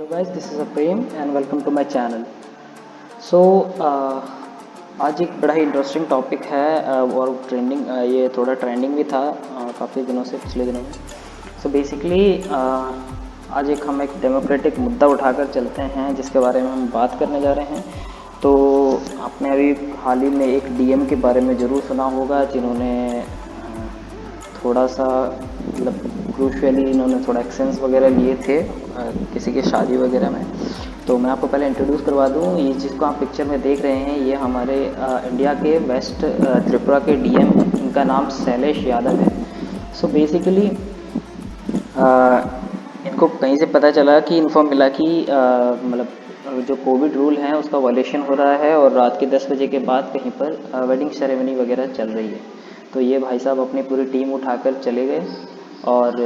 Hello guys, this is Prem and welcome to my channel. So आज एक बड़ा ही interesting topic है और ट्रेंडिंग ये थोड़ा ट्रेंडिंग भी था काफ़ी दिनों से, पिछले दिनों में. सो बेसिकली आज हम एक डेमोक्रेटिक मुद्दा उठाकर चलते हैं जिसके बारे में हम बात करने जा रहे हैं. तो आपने अभी हाल ही में एक डीएम के बारे में ज़रूर सुना होगा जिन्होंने थोड़ा सा मतलब क्रूशियली इन्होंने थोड़ा एक्शंस वगैरह लिए थे किसी की शादी वगैरह में. तो मैं आपको पहले इंट्रोड्यूस करवा दूँ, ये जिसको आप पिक्चर में देख रहे हैं ये हमारे इंडिया के वेस्ट त्रिपुरा के डीएम, इनका नाम शैलेश यादव है. सो बेसिकली इनको कहीं से पता चला कि इन्फॉर्म मिला कि मतलब जो कोविड रूल है उसका वायलेशन हो रहा है और रात के 10 बजे के बाद कहीं पर वेडिंग सेरेमनी वगैरह चल रही है. तो ये भाई साहब अपनी पूरी टीम उठाकर चले गए और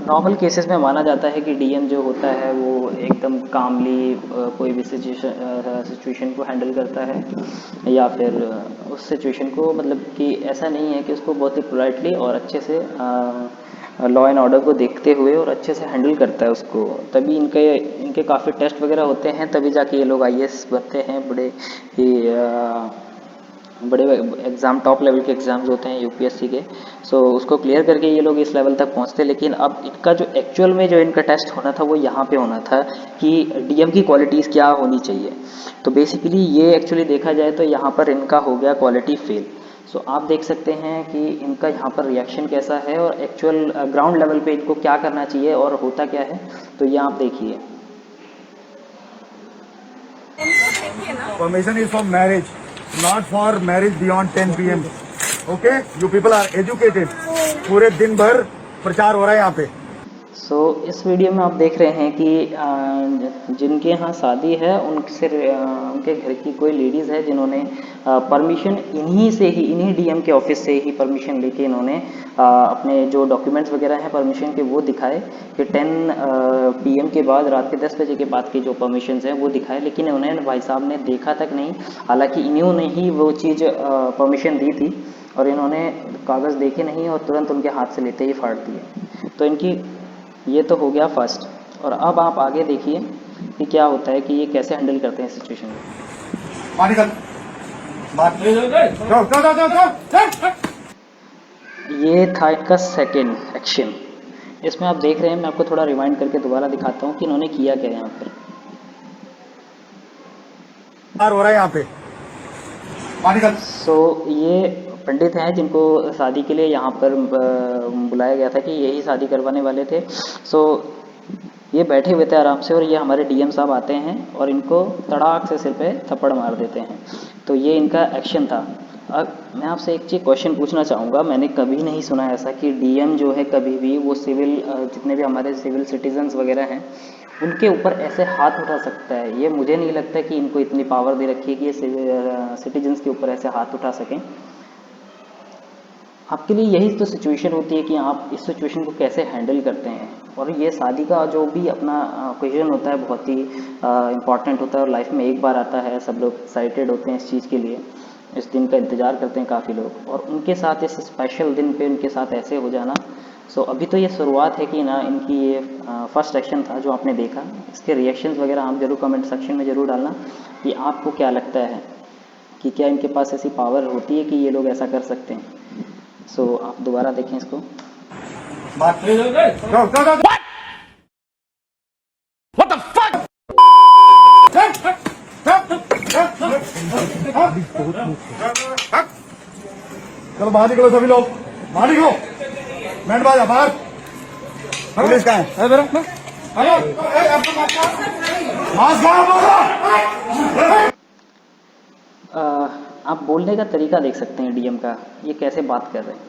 नॉर्मल केसेस में माना जाता है कि डीएम जो होता है वो एकदम कामली कोई भी सिचुएशन को हैंडल करता है या फिर उस सिचुएशन को मतलब कि ऐसा नहीं है कि उसको बहुत ही पोलाइटली और अच्छे से लॉ एंड ऑर्डर को देखते हुए और अच्छे से हैंडल करता है उसको. तभी इनके काफ़ी टेस्ट वगैरह होते हैं, तभी जाके ये लोग आईएएस बनते हैं. बड़े एग्ज़ाम, टॉप लेवल के एग्ज़ाम्स होते हैं यूपीएससी के. सो उसको क्लियर करके ये लोग इस लेवल तक पहुंचते. लेकिन अब इनका जो एक्चुअल में जो इनका टेस्ट होना था वो यहाँ पे होना था कि डीएम की क्वालिटीज़ क्या होनी चाहिए. तो बेसिकली ये एक्चुअली देखा जाए तो यहाँ पर इनका हो गया क्वालिटी फेल. सो आप देख सकते हैं कि इनका यहाँ पर रिएक्शन कैसा है और एक्चुअल ग्राउंड लेवल पे इनको क्या करना चाहिए और होता क्या है. तो ये आप देखिए. Permission is for marriage, not for marriage beyond 10 p.m. Okay? You people are educated. पूरे दिन भर प्रचार हो रहा है यहाँ पे. सो इस वीडियो में आप देख रहे हैं कि जिनके यहाँ शादी है उनके घर की कोई लेडीज़ है जिन्होंने परमिशन इन्हीं डीएम के ऑफिस से ही परमिशन लेके इन्होंने अपने जो डॉक्यूमेंट्स वगैरह हैं परमिशन के वो दिखाए कि 10 पीएम के बाद, रात के 10 बजे के बाद के जो परमिशंस हैं वो दिखाए. लेकिन उन्हें भाई साहब ने देखा तक नहीं, हालांकि इन्होंने ही वो चीज़ परमिशन दी थी और इन्होंने कागज़ देखे नहीं और तुरंत उनके हाथ से लेते ही फाड़ दिए. तो इनकी ये तो हो गया फर्स्ट. और अब आप आगे देखिए कि क्या होता है कि ये कैसे हैंडल करते हैं सिचुएशन में. ये था इनका सेकेंड एक्शन. इसमें आप देख रहे हैं, मैं आपको थोड़ा रिवाइंड करके दोबारा दिखाता हूँ कि इन्होंने किया क्या यहाँ पर. हो रहा है यहाँ पे. सो ये पंडित हैं जिनको शादी के लिए यहाँ पर बुलाया गया था कि यही शादी करवाने वाले थे. सो ये बैठे हुए थे आराम से और ये हमारे डीएम साहब आते हैं और इनको तड़ाक से सिर पे थप्पड़ मार देते हैं. तो ये इनका एक्शन था. अब मैं आपसे एक चीज़ क्वेश्चन पूछना चाहूँगा. मैंने कभी नहीं सुना ऐसा कि डीएम जो है कभी भी वो सिविल जितने भी हमारे सिविल सिटीजन्स वगैरह हैं उनके ऊपर ऐसे हाथ उठा सकता है. ये मुझे नहीं लगता कि इनको इतनी पावर दे रखी है कि ये सिटीजन्स के ऊपर ऐसे हाथ उठा सकें. आपके लिए यही तो सिचुएशन होती है कि आप इस सिचुएशन को कैसे हैंडल करते हैं. और ये शादी का जो भी अपना ओकेजन होता है बहुत ही इम्पॉर्टेंट होता है और लाइफ में एक बार आता है. सब लोग एक्साइटेड होते हैं इस चीज़ के लिए, इस दिन का इंतज़ार करते हैं काफ़ी लोग. और उनके साथ इस स्पेशल दिन पे उनके साथ ऐसे हो जाना. सो अभी तो ये शुरुआत है कि ना इनकी ये फर्स्ट एक्शन था जो आपने देखा. इसके रिएक्शंस वगैरह आप जरूर कमेंट सेक्शन में ज़रूर डालना कि आपको क्या लगता है कि क्या इनके पास ऐसी पावर होती है कि ये लोग ऐसा कर सकते हैं. सो आप दोबारा देखें इसको. चलो बाहर निकलो सभी लोग, बाहर निकलो. बैंड बाजा बाहर. पुलिस कहाँ है? आप बोलने का तरीका देख सकते हैं डीएम का, ये कैसे बात कर रहे हैं.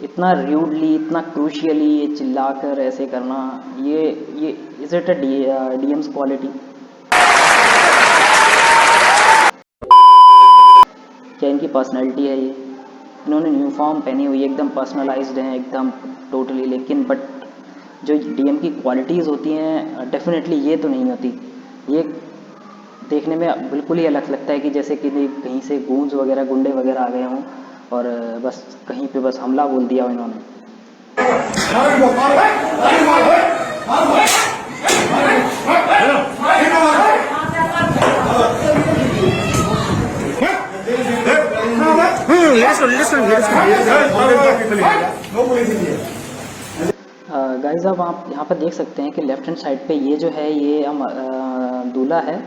इतना र्यूडली, इतना क्रूशियली ये चिल्लाकर ऐसे करना, ये is it a DMs quality. क्या इनकी पर्सनैलिटी है ये. इन्होंने यूनिफॉर्म पहनी हुई है, एकदम पर्सनलाइज्ड हैं एकदम टोटली. लेकिन बट जो डीएम की क्वालिटीज़ होती हैं डेफिनेटली ये तो नहीं होती. ये देखने में बिल्कुल ही अलग लगता है कि जैसे कि कहीं से गूंज वगैरह, गुंडे वगैरह आ गए हों और बस कहीं पे बस हमला बोल दिया हो इन्होंने. भाई साहब आप यहाँ पर देख सकते हैं कि लेफ्ट हैंड साइड पे ये जो है ये हम दूल्हा है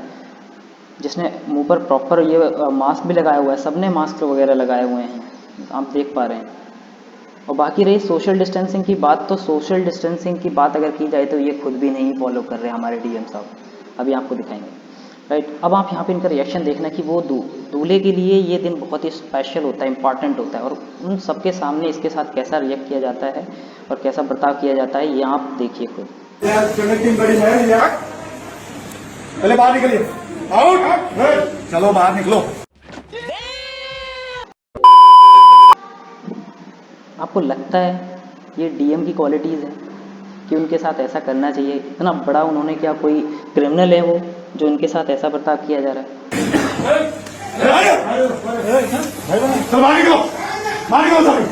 जिसने मुंह पर प्रॉपर ये मास्क भी लगाया हुआ है, सबने मास्क वगैरह लगाए हुए हैं, आप देख पा रहे हैं। और बाकी रही सोशल डिस्टेंसिंग की बात, तो सोशल डिस्टेंसिंग की बात अगर की जाए तो ये खुद भी नहीं फॉलो कर रहे हमारे डीएम साहब, अभी आपको दिखाएंगे। राइट, अब आप यहाँ पे इनका रिएक्शन देखना कि वो दूल्हे के लिए ये दिन बहुत ही स्पेशल होता है, इंपॉर्टेंट होता है, और उन सबके सामने इसके साथ कैसा रिएक्ट किया जाता है और कैसा बर्ताव किया जाता है ये आप देखिए खुद। पहले बाहर निकलिए, आउट, चलो बाहर निकलो। आपको लगता है ये डीएम की क्वालिटीज़ है कि उनके साथ ऐसा करना चाहिए? इतना बड़ा उन्होंने, क्या कोई क्रिमिनल है वो जो उनके साथ ऐसा बर्ताव किया जा रहा है? चलो बाहर निकलो, बाहर निकलो सभी,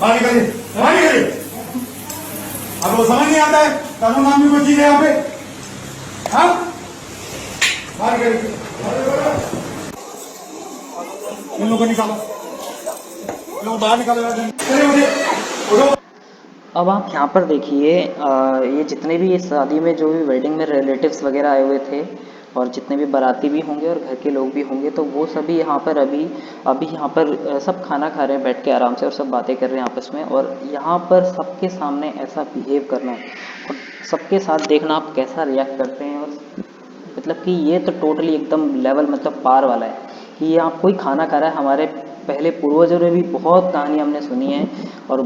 बाहर निकलिए, बाहर निकलिए। अब वो समझ नहीं आता है कानून नाम की कोई चीज है यहाँ पे? हाँ, बाहर निकलिए, इन लोगों को निकालो, इन लोगों को बाहर निकालो। चलिए मुझे उठो। अब आप यहाँ पर देखिए ये जितने भी इस शादी में जो भी वेडिंग में रिलेटिव्स वगैरह आए हुए थे और जितने भी बाराती भी होंगे और घर के लोग भी होंगे, तो वो सभी यहाँ पर अभी यहाँ पर सब खाना खा रहे हैं बैठ के आराम से और सब बातें कर रहे हैं आपस में, और यहाँ पर सबके सामने ऐसा बिहेव करना और सबके साथ देखना आप कैसा रिएक्ट करते हैं। और मतलब कि ये तो टोटली एकदम लेवल मतलब पार वाला है कि ये आप कोई खाना खा रहा है। हमारे पहले पूर्वजों ने भी बहुत कहानी हमने सुनी है और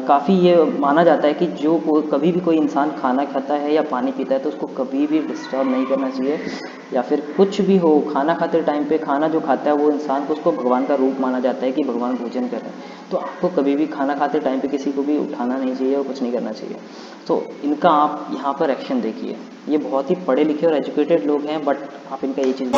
काफ़ी ये माना जाता है कि जो कभी भी कोई इंसान खाना खाता है या पानी पीता है तो उसको कभी भी डिस्टर्ब नहीं करना चाहिए, या फिर कुछ भी हो, खाना खाते टाइम पे खाना जो खाता है वो इंसान को, उसको भगवान का रूप माना जाता है कि भगवान भोजन कर रहे हैं, तो आपको कभी भी खाना खाते टाइम पे किसी को भी उठाना नहीं चाहिए और कुछ नहीं करना चाहिए। तो इनका आप यहाँ पर एक्शन देखिए, ये बहुत ही पढ़े लिखे और एजुकेटेड लोग हैं, बट आप इनका ये चीज़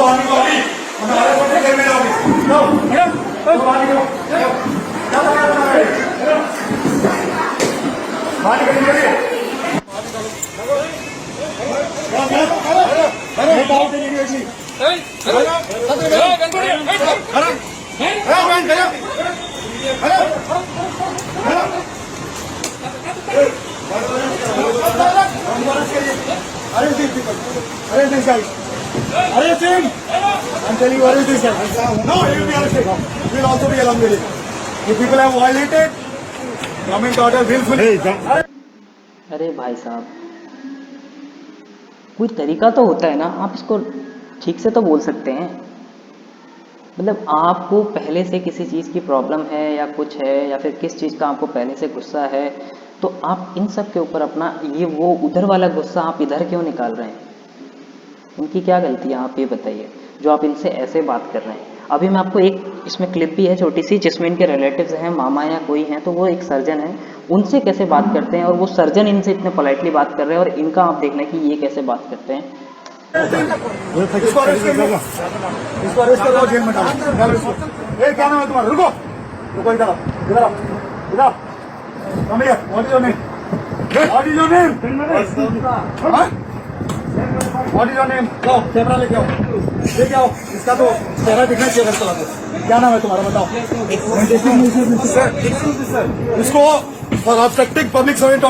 Arrest him! I'm telling you, arrest this guy. No, he will be arrested. He will also be along with it. If people have violated government order willfully. अरे भाई साहब, कोई तरीका तो होता है ना, आप इसको ठीक से तो बोल सकते हैं। मतलब आपको पहले से किसी चीज़ की प्रॉब्लम है या कुछ है, या फिर किस चीज़ का आपको पहले से गुस्सा है, तो आप इन सब के ऊपर अपना ये वो उधर वाला गुस्सा आप इधर क्यों निकाल रहे हैं? उनकी क्या गलती है आप ये बताइए, जो आप इनसे ऐसे बात कर रहे हैं। अभी मैं आपको एक इसमें क्लिप भी है छोटी सी, जिसमें इनके रिलेटिव्स हैं, मामा या कोई हैं, तो वो एक सर्जन है, उनसे कैसे बात करते हैं, और वो सर्जन इनसे इतने पोलाइटली बात कर रहे हैं, और इनका आप देखना कि ये कैसे बात करते हैं। इसको अरेस्ट करो, जेल में डालो इसको। ए, क्या नाम है तुम्हारा? रुको, रुको, इधर आओ, इधर आओ, इधर आओ। Come here. What is your name? What is your name? हाँ? What is your name? जाओ, कैमरा लेके आओ, इसका तो चेहरा दिखना चाहिए घर चला के। क्या नाम है तुम्हारा, बताओ। इसको फॉर ऑब्स्ट्रक्टिंग पब्लिक सर्वेंट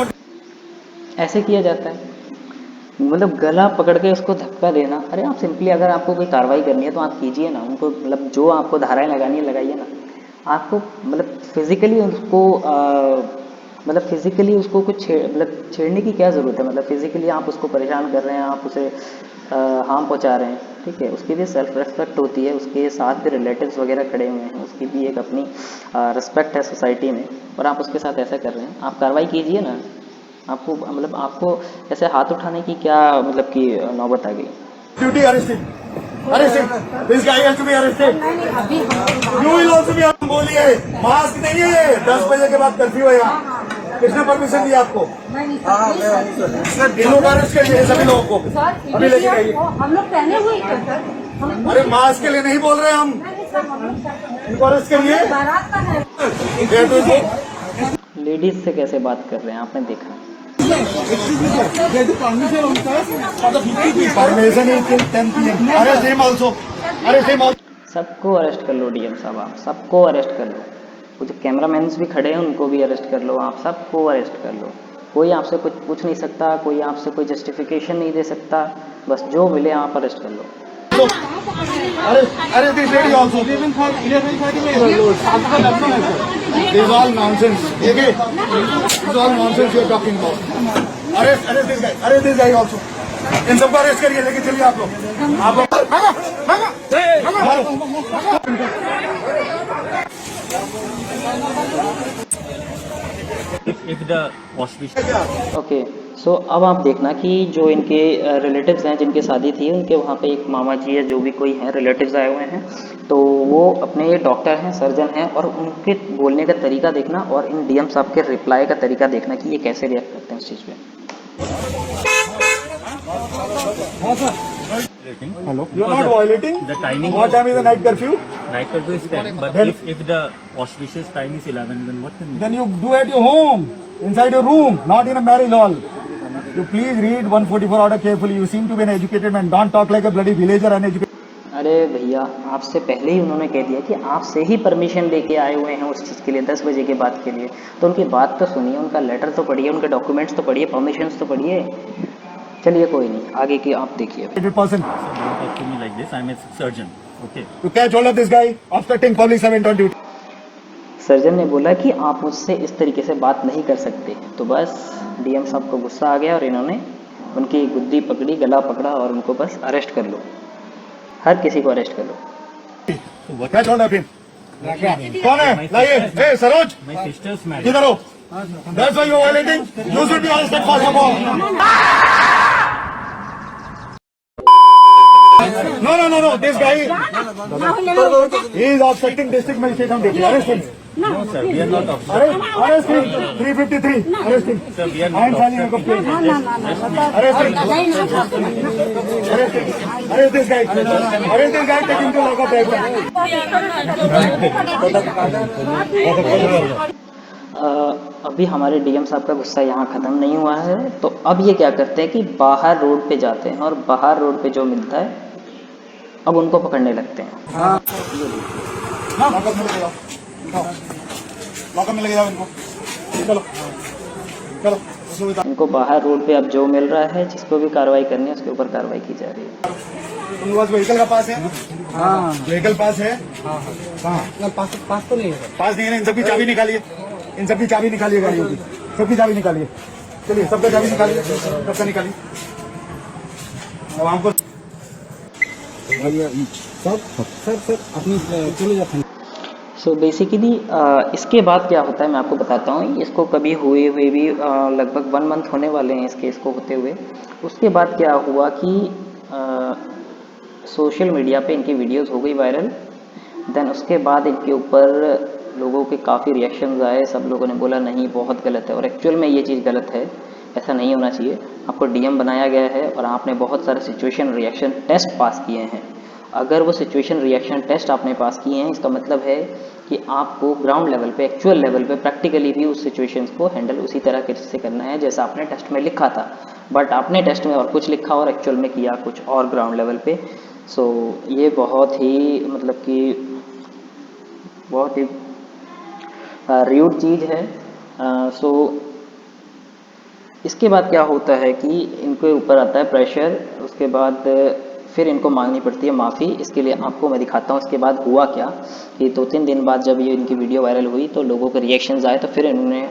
ऐसे किया जाता है, मतलब गला पकड़ के उसको धक्का देना। अरे आप सिंपली, अगर आपको कोई कार्रवाई करनी है तो आप कीजिए ना, उनको मतलब जो आपको धाराएं लगानी है लगाइए ना। आपको मतलब फिजिकली उसको मतलब फिजिकली उसको कुछ छेड़ने की क्या ज़रूरत है? मतलब फिजिकली आप उसको परेशान कर रहे हैं, आप उसे हार्म पहुंचा रहे हैं, ठीक है, उसकी भी सेल्फ रेस्पेक्ट होती है, उसके साथ भी रिलेटिव्स वगैरह खड़े हुए हैं, उसकी भी एक अपनी रिस्पेक्ट है सोसाइटी में, और आप उसके साथ ऐसा कर रहे हैं। आप कार्रवाई कीजिए ना। आपको मतलब आपको ऐसे हाथ उठाने की क्या मतलब कि नौबत आ गई? Duty arrested, this guy has to be arrested. You will also be. हम बोलिए मास्क नहीं है, 10 बजे के बाद कर्फ्यू है यहाँ। किसने परमिशन दिया आपको? इन लोग अरेस्ट करिए सभी लोगों को, अभी लेके जाइए। हम लोग पहने हुए हैं। अरे मास्क के लिए नहीं बोल रहे हम, इनको अरेस्ट करिए। बारात का है। लेडीज से कैसे बात कर रहे हैं आपने देखा? Permission is till 10 PM। Arrest him also, arrest him also. सबको अरेस्ट कर लो डीएम साहब, आप सबको अरेस्ट कर लो। वो जो कैमरामैन्स भी खड़े हैं उनको भी अरेस्ट कर लो, आप सबको अरेस्ट कर लो। कोई आपसे कुछ पूछ नहीं सकता, कोई आपसे कोई जस्टिफिकेशन नहीं दे सकता, बस जो मिले आप अरेस्ट कर लो। अरे this lady also. 11:30 This is all nonsense. Okay? This is all nonsense you are talking about. Arrest this guy also. इन सबको अरेस्ट करिए, लेके चलिए आप लोग। if the auspicious ओके, सो अब आप देखना कि जो इनके रिलेटिव्स हैं जिनकी शादी थी, उनके वहाँ पे एक मामा जी या जो भी कोई हैं रिलेटिव्स आए हुए हैं, तो वो अपने डॉक्टर हैं, सर्जन हैं, और उनके बोलने का तरीका देखना और इन डीएम साहब के रिप्लाई का तरीका देखना कि ये कैसे रिएक्ट करते हैं इस चीज़ पे। Hello. You are not violating. the timing What time is the night curfew? night curfew is 10, but Then- if the auspicious time is 11, then what can we Then you do at your home, inside your room, not in a marriage hall. You please read 144 order carefully. You seem to be an educated man. Don't talk like a bloody villager uneducated. अरे भैया, आपसे पहले ही उन्होंने कह दिया कि आपसे ही permission लेके आए हुए हैं उस चीज़ के लिए, 10 बजे के बाद के लिए, तो उनकी बात तो सुनिए, उनका लेटर तो पढ़िए, उनके डॉक्यूमेंट्स तो पढ़िए, परमिशंस तो पढ़िए। चलिए कोई नहीं, आगे की आप देखिए। Person. don't talk to me like this? I'm a surgeon. Okay. You catch hold of this guy, obstructing public servant on duty. Surgeon ने बोला कि आप मुझसे इस तरीके से बात नहीं कर सकते, तो बस डीएम साहब को गुस्सा आ गया और इन्होंने उनकी गुद्दी पकड़ी, गला पकड़ा और उनको बस अरेस्ट कर लो, हर किसी को अरेस्ट कर लो। Catch hold of him. कौन है? लाइए। Hey, Saroj, My sister's married. किधर हो? That's why you are violating. You should be arrested first of all. No. This guy, he is obstructing district magistrate on duty. Arrest him. No, sir, we are not of. Arrest him. 353. Arrest him. Sir, we are I am not filing a complaint. Arrest him. Arrest this guy. Arrest this guy. Take him to lock up right now. अभी हमारे DM साहब का गुस्सा यहाँ ख़त्म नहीं हुआ है, तो अब ये क्या करते हैं कि बाहर रोड पे जाते हैं और बाहर रोड पे जो मिलता है अब उनको पकड़ने लगते हैं। लॉकअप में लेके जाओ इनको। चलो चलो। इनको बाहर रोड पे अब जो मिल रहा है, जिसको भी कार्रवाई करनी है उसके ऊपर कार्रवाई की जा रही है। तुम पास व्हीकल का पास है? हाँ, व्हीकल पास है। हाँ, पास तो नहीं है। पास नहीं है ना, इन सबकी चाबी निकालिए, इन सबकी चाबी निकालिए गाड़ियों की, सबकी चाबी निकालिए। चलिए, सबका चाबी निकालिए, सबका निकालिए। अब हमको सर अपनी चले जाते हैं। सो बेसिकली इसके बाद क्या होता है मैं आपको बताता हूँ। इसको कभी हुए भी लगभग 1 मंथ होने वाले हैं इस केस को होते हुए। उसके बाद क्या हुआ कि सोशल मीडिया पे इनकी वीडियोस हो गई वायरल। देन उसके बाद इनके ऊपर लोगों के काफ़ी रिएक्शंस आए, सब लोगों ने बोला नहीं बहुत गलत है, और एक्चुअल में ये चीज़ गलत है, ऐसा नहीं होना चाहिए। आपको डीएम बनाया गया है और आपने बहुत सारे सिचुएशन रिएक्शन टेस्ट पास किए हैं। अगर वो सिचुएशन रिएक्शन टेस्ट आपने पास किए हैं, इसका मतलब है कि आपको ग्राउंड लेवल पे, एक्चुअल लेवल पे प्रैक्टिकली भी उस सिचुएशंस को हैंडल उसी तरह के से करना है जैसा आपने टेस्ट में लिखा था। बट आपने टेस्ट में और कुछ लिखा और एक्चुअल में किया कुछ और ग्राउंड लेवल पे। सो ये बहुत ही मतलब कि बहुत ही र्यूड चीज़ है। सो इसके बाद क्या होता है कि इनके ऊपर आता है प्रेशर। उसके बाद फिर इनको मांगनी पड़ती है माफ़ी। इसके लिए आपको मैं दिखाता हूँ इसके बाद हुआ क्या कि 2-3 दिन बाद जब ये इनकी वीडियो वायरल हुई तो लोगों के रिएक्शंस आए, तो फिर इन्होंने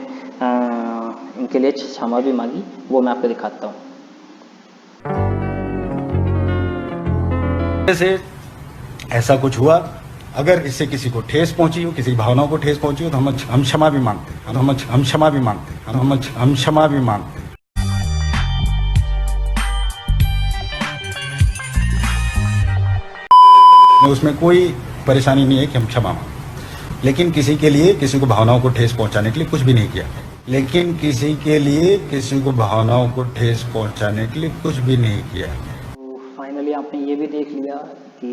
इनके लिए क्षमा भी मांगी, वो मैं आपको दिखाता हूँ। से ऐसा कुछ हुआ, अगर इससे किसी को ठेस पहुंची हो, किसी भावनाओं को ठेस पहुंची हो, तो हम क्षमा भी मांगते हैं, हम क्षमा भी मांगते हैं, हम क्षमा भी मांगते हैं। उसमें कोई परेशानी नहीं है कि हम क्षमा मांगें, लेकिन किसी के लिए किसी को भावनाओं को ठेस पहुंचाने के लिए कुछ भी नहीं किया, लेकिन किसी के लिए किसी को भावनाओं को ठेस पहुंचाने के लिए कुछ भी नहीं किया। फाइनली आपने ये भी देख लिया कि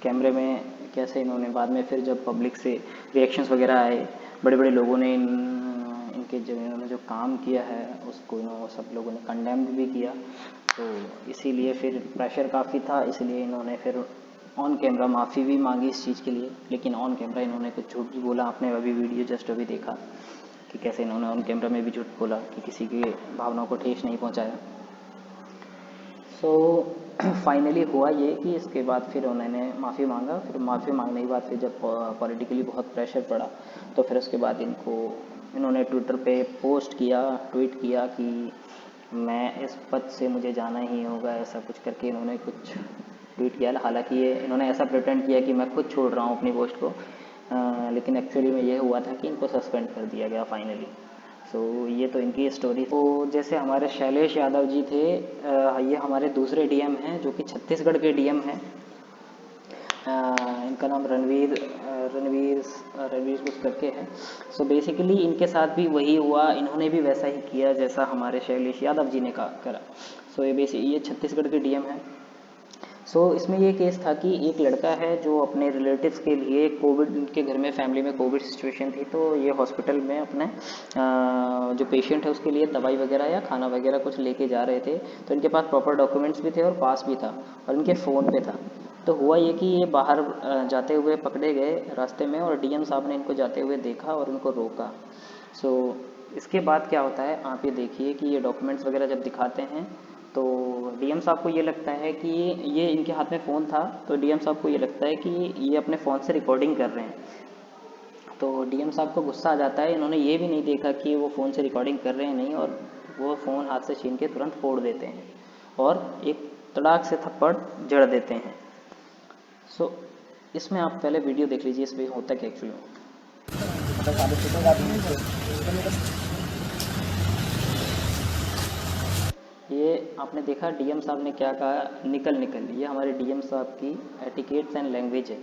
कैमरे में कैसे इन्होंने बाद में फिर जब पब्लिक से रिएक्शंस वगैरह आए, बड़े बड़े लोगों ने इनके जो इन्होंने जो काम किया है उसको इन्होंने सब लोगों ने कंडेम्ड भी किया। तो इसीलिए फिर प्रेशर काफ़ी था, इसलिए इन्होंने फिर ऑन कैमरा माफ़ी भी मांगी इस चीज़ के लिए, लेकिन ऑन कैमरा इन्होंने कुछ झूठ भी बोला। आपने अभी वीडियो जस्ट अभी देखा कि कैसे इन्होंने ऑन कैमरा में भी झूठ बोला कि किसी की भावनाओं को ठेस नहीं पहुंचाया। सो फाइनली हुआ ये कि इसके बाद फिर उन्होंने माफ़ी मांगा। फिर माफ़ी मांगने के बाद फिर जब पॉलिटिकली बहुत प्रेशर पड़ा तो फिर उसके बाद इन्होंने ट्विटर पे ट्वीट किया कि मैं इस पद से मुझे जाना ही होगा, ऐसा कुछ करके इन्होंने कुछ ट्वीट किया। हालांकि इन्होंने ऐसा प्रिटेंड किया कि मैं खुद छोड़ रहा हूँ अपनी पोस्ट को, लेकिन एक्चुअली में ये हुआ था कि इनको सस्पेंड कर दिया गया फाइनली। सो ये तो इनकी स्टोरी। तो जैसे हमारे शैलेश यादव जी थे, ये हमारे दूसरे डीएम हैं जो कि छत्तीसगढ़ के डीएम हैं। इनका नाम रणवीर कुछ करके है। सो बेसिकली इनके साथ भी वही हुआ, इन्होंने भी वैसा ही किया जैसा हमारे शैलेश यादव जी ने करा। सो ये छत्तीसगढ़ के डीएम हैं। सो इसमें ये केस था कि एक लड़का है जो अपने रिलेटिव्स के लिए कोविड, उनके घर में फैमिली में कोविड सिचुएशन थी, तो ये हॉस्पिटल में अपने जो पेशेंट है उसके लिए दवाई वगैरह या खाना वगैरह कुछ लेके जा रहे थे। तो इनके पास प्रॉपर डॉक्यूमेंट्स भी थे और पास भी था और इनके फ़ोन पे था। तो हुआ ये कि ये बाहर जाते हुए पकड़े गए रास्ते में और डीएम साहब ने इनको जाते हुए देखा और उनको रोका। सो इसके बाद क्या होता है आप ये देखिए कि ये डॉक्यूमेंट्स वगैरह जब दिखाते हैं तो डीएम साहब को ये लगता है कि ये इनके हाथ में फ़ोन था, तो डीएम साहब को ये लगता है कि ये अपने फ़ोन से रिकॉर्डिंग कर रहे हैं। तो डीएम साहब को गुस्सा आ जाता है। इन्होंने ये भी नहीं देखा कि वो फ़ोन से रिकॉर्डिंग कर रहे हैं नहीं, और वो फ़ोन हाथ से छीन के तुरंत फोड़ देते हैं और एक तड़ाक से थप्पड़ जड़ देते हैं। सो इसमें आप पहले वीडियो देख लीजिए, इसमें होता क्या एक्चुअली में। ये आपने देखा डीएम साहब ने क्या कहा, निकल। ये हमारे डीएम साहब की एटिकेट्स एंड लैंग्वेज है।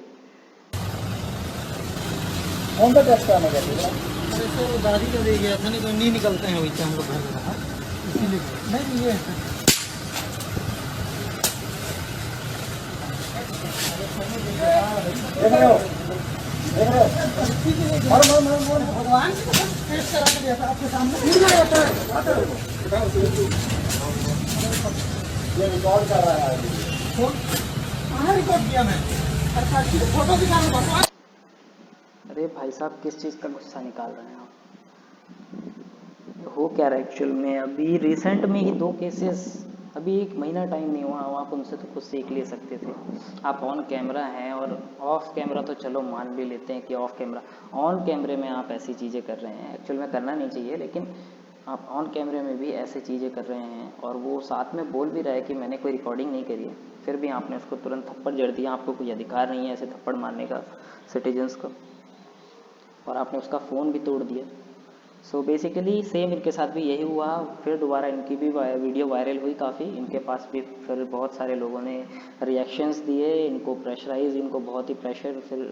कौन सा टेस्ट कराने का है? अरे सर दादी को दे गया था, नहीं तो नहीं निकलते हैं वैसे हम लोग घर में रहा, इसीलिए नहीं ये देख रहे हो भगवान टेस्ट करा के दिया था आपके सामने। ये रिकॉर्ड कर रहा है। कहाँ रिकॉर्ड किया मैं? फोटो दिखा रहा हूँ। अरे भाई साहब किस चीज़ का गुस्सा निकाल रहे हैं आप? हो क्या रहा है एक्चुअल में? अभी रिसेंट में ही 2 केसेस, अभी 1 महीना टाइम नहीं हुआ, आप उनसे तो खुद सीख ले सकते थे। आप ऑन कैमरा हैं और ऑफ कैमरा तो चलो मान भी लेते हैं कि ऑफ कैमरा, ऑन कैमरे में आप ऐसी चीज़ें कर रहे हैं। एक्चुअल में करना नहीं चाहिए, लेकिन आप ऑन कैमरे में भी ऐसी चीज़ें कर रहे हैं और वो साथ में बोल भी रहा है कि मैंने कोई रिकॉर्डिंग नहीं करी है, फिर भी आपने उसको तुरंत थप्पड़ जड़ दिया। आपको कोई अधिकार नहीं है ऐसे थप्पड़ मारने का सिटीजन्स को, और आपने उसका फ़ोन भी तोड़ दिया। सो बेसिकली सेम इनके साथ भी यही हुआ। फिर दोबारा इनकी भी वीडियो वायरल हुई काफ़ी, इनके पास भी फिर बहुत सारे लोगों ने रिएक्शंस दिए, इनको प्रेशराइज, इनको बहुत ही प्रेशर, फिर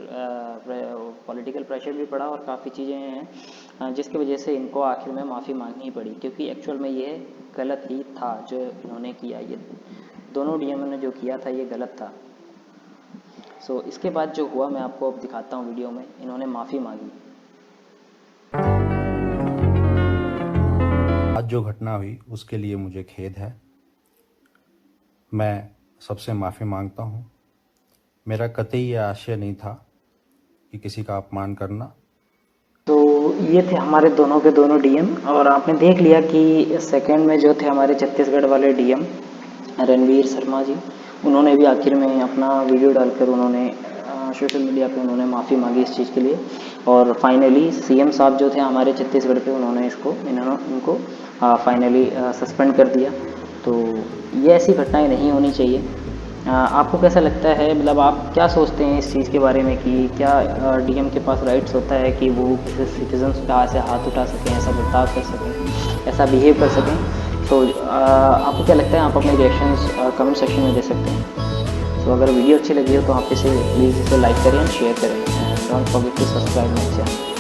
पॉलिटिकल प्रेशर भी पड़ा और काफ़ी चीज़ें हैं जिसकी वजह से इनको आखिर में माफ़ी मांगनी पड़ी, क्योंकि एक्चुअल में ये गलत ही था जो इन्होंने किया। ये दोनों डीएम ने जो किया था ये गलत था। सो इसके बाद जो हुआ मैं आपको अब दिखाता हूँ वीडियो में। इन्होंने माफ़ी मांगी। आज जो घटना हुई उसके लिए मुझे खेद है। मैं सबसे माफ़ी मांगता हूँ। मेरा कतई ये आशय नहीं था कि किसी का अपमान करना। तो ये थे हमारे दोनों के दोनों डीएम, और आपने देख लिया कि सेकंड में जो थे हमारे छत्तीसगढ़ वाले डीएम रणवीर शर्मा जी, उन्होंने भी आखिर में अपना वीडियो डालकर उन्होंने सोशल मीडिया पे उन्होंने माफ़ी मांगी इस चीज़ के लिए। और फाइनली सीएम साहब जो थे हमारे छत्तीसगढ़ के, उन्होंने इनको फाइनली सस्पेंड कर दिया। तो ये ऐसी घटनाएं नहीं होनी चाहिए। आपको कैसा लगता है, मतलब आप क्या सोचते हैं इस चीज़ के बारे में कि क्या डीएम के पास राइट्स होता है कि वो किसी सिटीजन्स का ऐसे हाथ उठा सकें, ऐसा बर्ताव कर सकें, ऐसा बिहेव कर सकें? तो आपको क्या लगता है? आप अपने रिएक्शंस कमेंट सेक्शन में दे सकते हैं। तो अगर वीडियो अच्छी लगी हो तो आप इसे प्लीज़ लाइक करें, शेयर करें, don't forget to subscribe my channel.